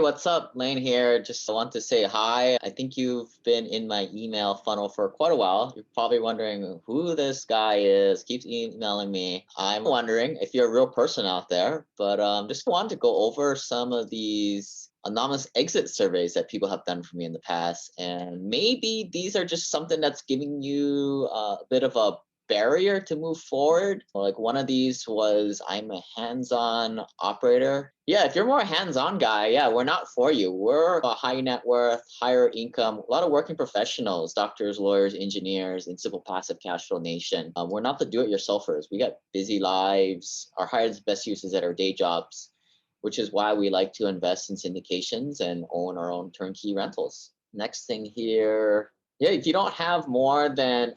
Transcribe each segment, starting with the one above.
What's up? Lane here. Just want to say hi. I think you've been in my email funnel for quite a while. You're probably wondering who this guy is, keeps emailing me. I'm wondering if you're a real person out there, but just wanted to go over some of these anonymous exit surveys that people have done for me in the past. And maybe these are just something that's giving you a bit of a barrier to move forward. Like one of these was, I'm a hands-on operator. Yeah, if you're more a hands-on guy, yeah, we're not for you. We're a high net worth, higher income, a lot of working professionals, doctors, lawyers, engineers, in simple passive cash flow nation. We're not the do-it-yourselfers. We got busy lives. Our highest best use is at our day jobs, which is why we like to invest in syndications and own our own turnkey rentals. Next thing here, yeah, if you don't have more than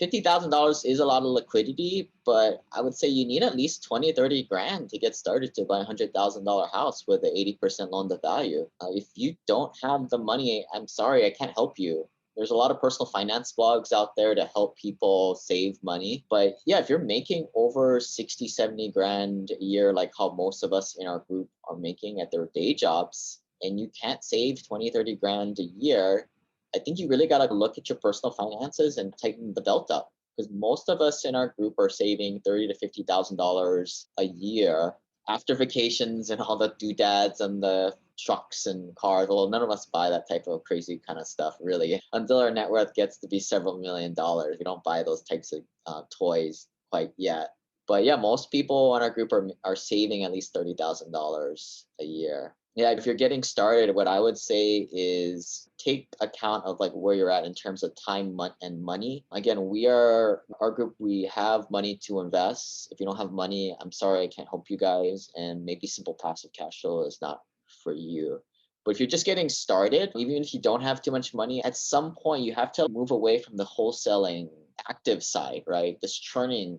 $50,000 is a lot of liquidity, but I would say you need at least 20, 30 grand to get started to buy a $100,000 house with an 80% loan to value. If you don't have the money, I'm sorry, I can't help you. There's a lot of personal finance blogs out there to help people save money. But yeah, if you're making over 60, 70 grand a year, like how most of us in our group are making at their day jobs, and you can't save 20, 30 grand a year, I think you really got to look at your personal finances and tighten the belt up, because most of us in our group are saving $30 to $50,000 a year after vacations and all the doodads and the trucks and cars. Well, none of us buy that type of crazy kind of stuff really until our net worth gets to be several $1,000,000. We don't buy those types of toys quite yet. But yeah, most people in our group are saving at least $30,000 a year. Yeah, if you're getting started, what I would say is take account of like where you're at in terms of time and money. Again, we are our group, we have money to invest. If you don't have money, I'm sorry, I can't help you guys. And maybe simple passive cash flow is not for you. But if you're just getting started, even if you don't have too much money, at some point you have to move away from the wholesaling active side, right? This trading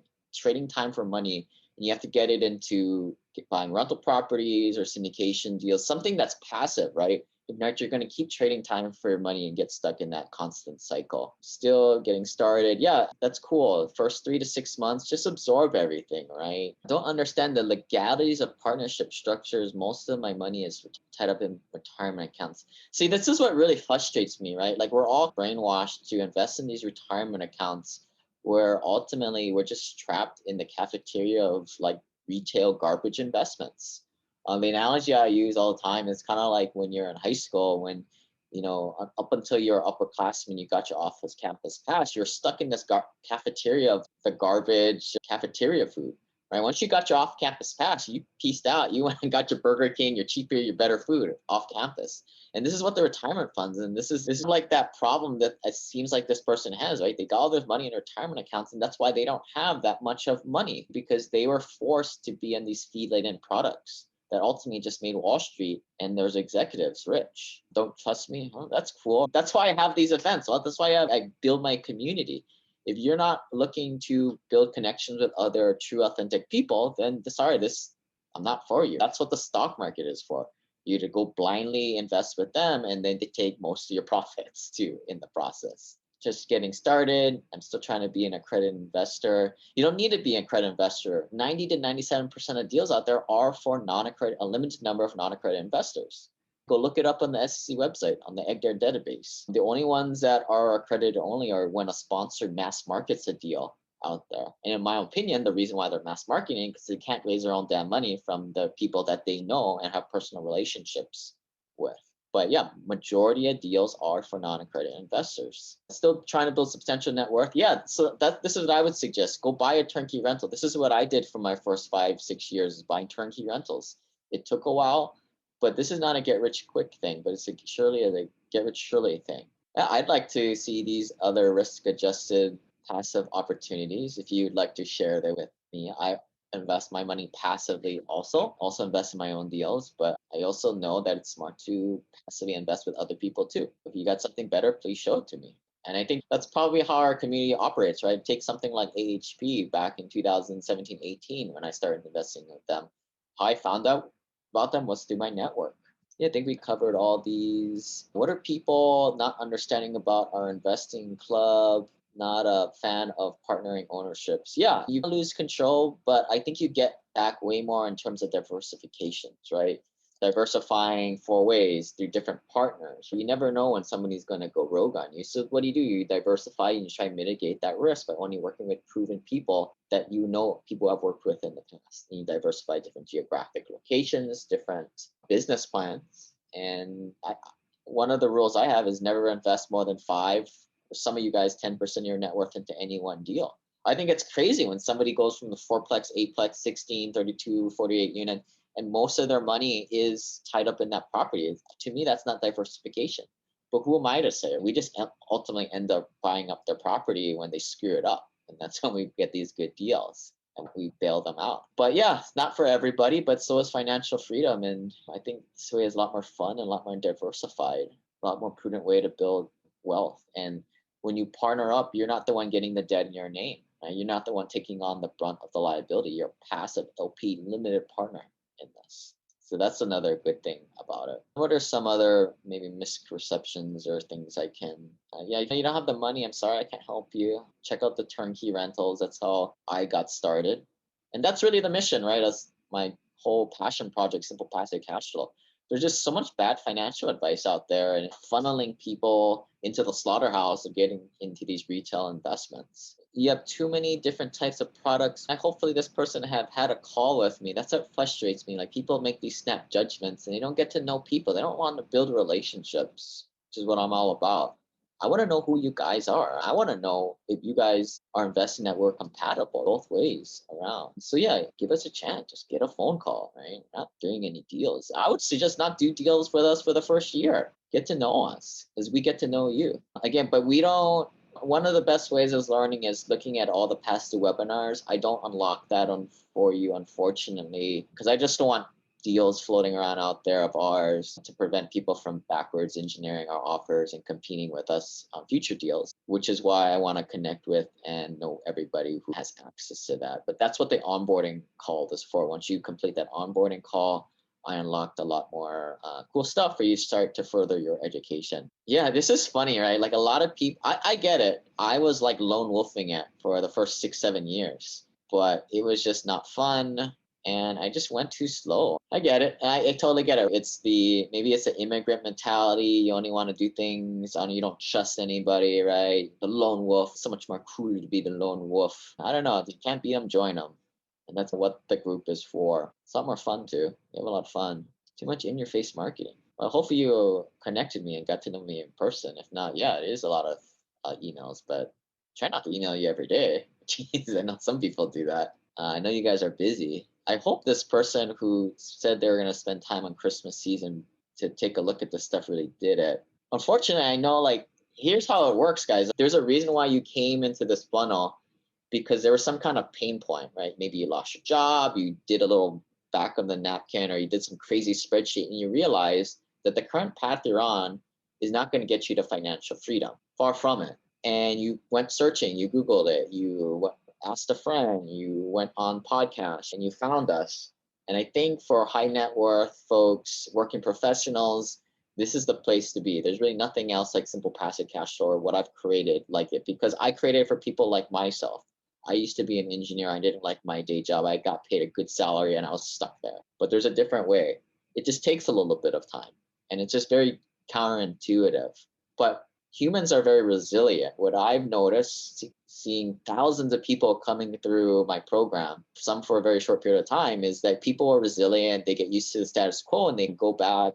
time for money, and you have to get it into buying rental properties or syndication deals, something that's passive, right? If not, you're going to keep trading time for your money and get stuck in that constant cycle. Still getting started. Yeah, that's cool. First 3 to 6 months, just absorb everything, right? Don't understand the legalities of partnership structures. Most of my money is tied up in retirement accounts. See, this is what really frustrates me, right? Like we're all brainwashed to invest in these retirement accounts where ultimately we're just trapped in the cafeteria of like retail garbage investments. The analogy I use all the time is kind of like when you're in high school, when, up until you're upperclassman, you got your office campus pass, you're stuck in this cafeteria of the garbage cafeteria food, right? Once you got your off campus pass, you pieced out, you went and got your Burger King, your cheaper, your better food off campus. And this is what the retirement funds, and this is like that problem that it seems like this person has, right? They got all their money in retirement accounts, and that's why they don't have that much of money, because they were forced to be in these fee-laden products that ultimately just made Wall Street and those executives rich. Don't trust me? Oh, that's cool. That's why I have these events. Well, that's why I build my community. If you're not looking to build connections with other true, authentic people, then sorry, I'm not for you. That's what the stock market is for. You to go blindly invest with them, and then they take most of your profits too in the process. Just getting started. I'm still trying to be an accredited investor. You don't need to be an accredited investor. 90 to 97% of deals out there are for non-accredited, a limited number of non-accredited investors. Go look it up on the SEC website, on the EGDR database. The only ones that are accredited only are when a sponsor mass markets a deal out there. And in my opinion, the reason why they're mass marketing, because they can't raise their own damn money from the people that they know and have personal relationships with. But yeah, majority of deals are for non-accredited investors. Still trying to build substantial net worth. Yeah, so this is what I would suggest. Go buy a turnkey rental. This is what I did for my first 5, 6 years, is buying turnkey rentals. It took a while, but this is not a get rich quick thing, but it's surely a get rich surely thing. Yeah, I'd like to see these other risk adjusted passive opportunities. If you'd like to share that with me, I invest my money passively also invest in my own deals, but I also know that it's smart to passively invest with other people too. If you got something better, please show it to me. And I think that's probably how our community operates, right? Take something like AHP back in 2017, 18, when I started investing with them. How I found out about them was through my network. Yeah, I think we covered all these. What are people not understanding about our investing club? Not a fan of partnering ownerships. Yeah, you lose control, but I think you get back way more in terms of diversifications, right? diversifying 4 ways through different partners. You never know when somebody's going to go rogue on you. So what do? You diversify and you try to mitigate that risk by only working with proven people that you know people have worked with in the past. And you diversify different geographic locations, different business plans. And one of the rules I have is never invest more than five, or some of you guys 10% of your net worth into any one deal. I think it's crazy when somebody goes from the fourplex, eightplex, 16, 32, 48 unit, and most of their money is tied up in that property. To me, that's not diversification. But who am I to say? We just ultimately end up buying up their property when they screw it up. And that's when we get these good deals and we bail them out. But yeah, it's not for everybody, but so is financial freedom. And I think this way is a lot more fun and a lot more diversified, a lot more prudent way to build wealth. And when you partner up, you're not the one getting the debt in your name. Right? You're not the one taking on the brunt of the liability. You're a passive LP, limited partner in this. So that's another good thing about it. What are some other maybe misperceptions or things I can? Yeah, you don't have the money. I'm sorry, I can't help you. Check out the turnkey rentals. That's how I got started, and that's really the mission, right? That's my whole passion project, Simple Passive Cash Flow. There's just so much bad financial advice out there, and funneling people into the slaughterhouse of getting into these retail investments. You have too many different types of products. And hopefully this person have had a call with me. That's what frustrates me. Like people make these snap judgments and they don't get to know people. They don't want to build relationships, which is what I'm all about. I want to know who you guys are. I want to know if you guys are investing that we're compatible both ways around. So yeah, give us a chance. Just get a phone call, right? Not doing any deals. I would suggest not do deals with us for the first year. Get to know us as we get to know you. Again, but we don't, one of the best ways of learning is looking at all the past two webinars. I don't unlock that for you, unfortunately, because I just don't want deals floating around out there of ours to prevent people from backwards engineering our offers and competing with us on future deals, which is why I want to connect with and know everybody who has access to that. But that's what the onboarding call is for. Once you complete that onboarding call, I unlocked a lot more cool stuff for you to start to further your education. Yeah, this is funny, right? Like a lot of people, I get it. I was like lone wolfing it for the first 6, 7 years, but it was just not fun. And I just went too slow. I get it. I totally get it. Maybe it's an immigrant mentality. You only want to do things on, you don't trust anybody, right? The lone wolf, so much more cool to be the lone wolf. I don't know. If you can't beat them, join them. And that's what the group is for. It's a lot more fun too. You have a lot of fun. Too much in your face marketing. Well, hopefully you connected me and got to know me in person. If not, yeah, it is a lot of emails, but try not to email you every day. Jeez, I know some people do that. I know you guys are busy. I hope this person who said they were going to spend time on Christmas season to take a look at this stuff really did it. Unfortunately, I know, like, here's how it works, guys. There's a reason why you came into this funnel, because there was some kind of pain point, right? Maybe you lost your job, you did a little back of the napkin, or you did some crazy spreadsheet and you realized that the current path you're on is not going to get you to financial freedom. Far from it. And you went searching, you Googled it, you asked a friend, you went on podcasts and you found us. And I think for high net worth folks, working professionals, this is the place to be. There's really nothing else like Simple Passive Cash Flow or what I've created like it, because I created it for people like myself. I used to be an engineer. I didn't like my day job. I got paid a good salary and I was stuck there. But there's a different way. It just takes a little bit of time. And it's just very counterintuitive. But humans are very resilient. What I've noticed, seeing thousands of people coming through my program, some for a very short period of time, is that people are resilient. They get used to the status quo and they go back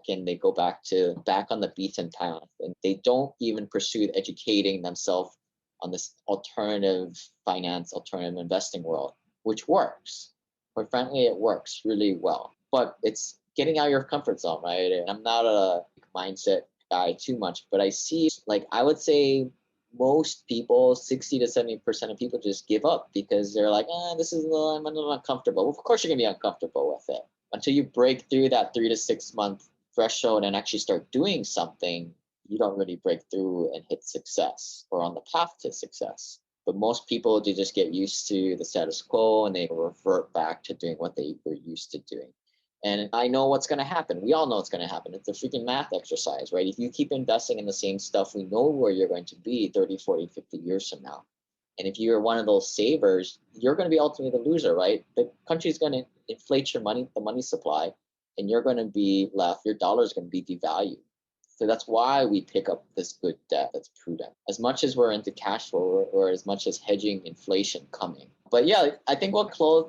back on the beaten path. And they don't even pursue educating themselves on this alternative finance, alternative investing world, which works. Quite frankly, it works really well. But it's getting out of your comfort zone, right? And I'm not a mindset guy too much, but I see, like, I would say most people, 60 to 70% of people just give up because they're like, I'm a little uncomfortable. Well, of course you're gonna be uncomfortable with it until you break through that 3 to 6 month threshold and actually start doing something. You don't really break through and hit success or on the path to success. But most people, they just get used to the status quo and they revert back to doing what they were used to doing. And I know what's going to happen. We all know what's going to happen. It's a freaking math exercise, right? If you keep investing in the same stuff, we know where you're going to be 30, 40, 50 years from now. And if you're one of those savers, you're going to be ultimately the loser, right? The country's going to inflate your money, the money supply. and you're going to be left, your dollar is going to be devalued. So that's why we pick up this good debt that's prudent. As much as we're into cash flow or as much as hedging inflation coming. But yeah, I think we'll close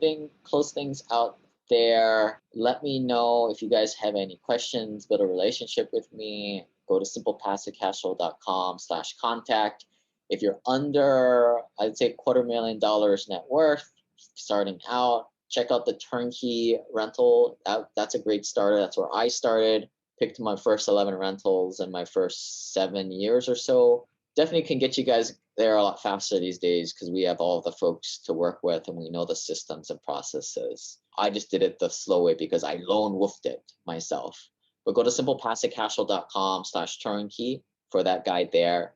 things out there. Let me know if you guys have any questions, build a relationship with me. Go to simplepassivecashflow.com/contact. If you're under, I'd say $250,000 net worth, starting out, check out the turnkey rental. That's a great starter. That's where I started. Picked my first 11 rentals in my first 7 years or so. Definitely can get you guys there a lot faster these days because we have all the folks to work with and we know the systems and processes. I just did it the slow way because I lone wolfed it myself. But go to simplepassivecashflow.com/turnkey for that guide there.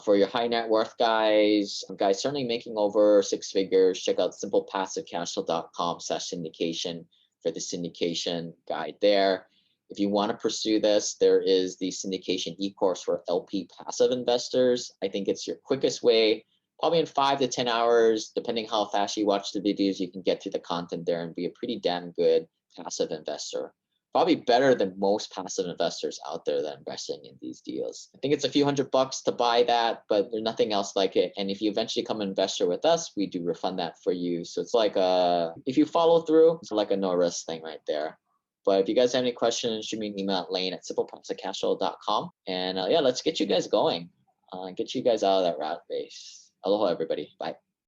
For your high net worth guys certainly making over 6 figures, check out simplepassivecashflow.com/syndication for the syndication guide there. If you want to pursue this, there is the syndication e-course for LP passive investors. I think it's your quickest way, probably in 5 to 10 hours, depending how fast you watch the videos, you can get through the content there and be a pretty damn good passive investor. Probably better than most passive investors out there that are investing in these deals. I think it's a few $100 to buy that, but there's nothing else like it. And if you eventually become an investor with us, we do refund that for you. So it's like if you follow through, it's like a no risk thing right there. But if you guys have any questions, shoot me an email at lane@simplepassivecashflow.com. And yeah, let's get you guys going. Get you guys out of that rat race. Aloha, everybody. Bye.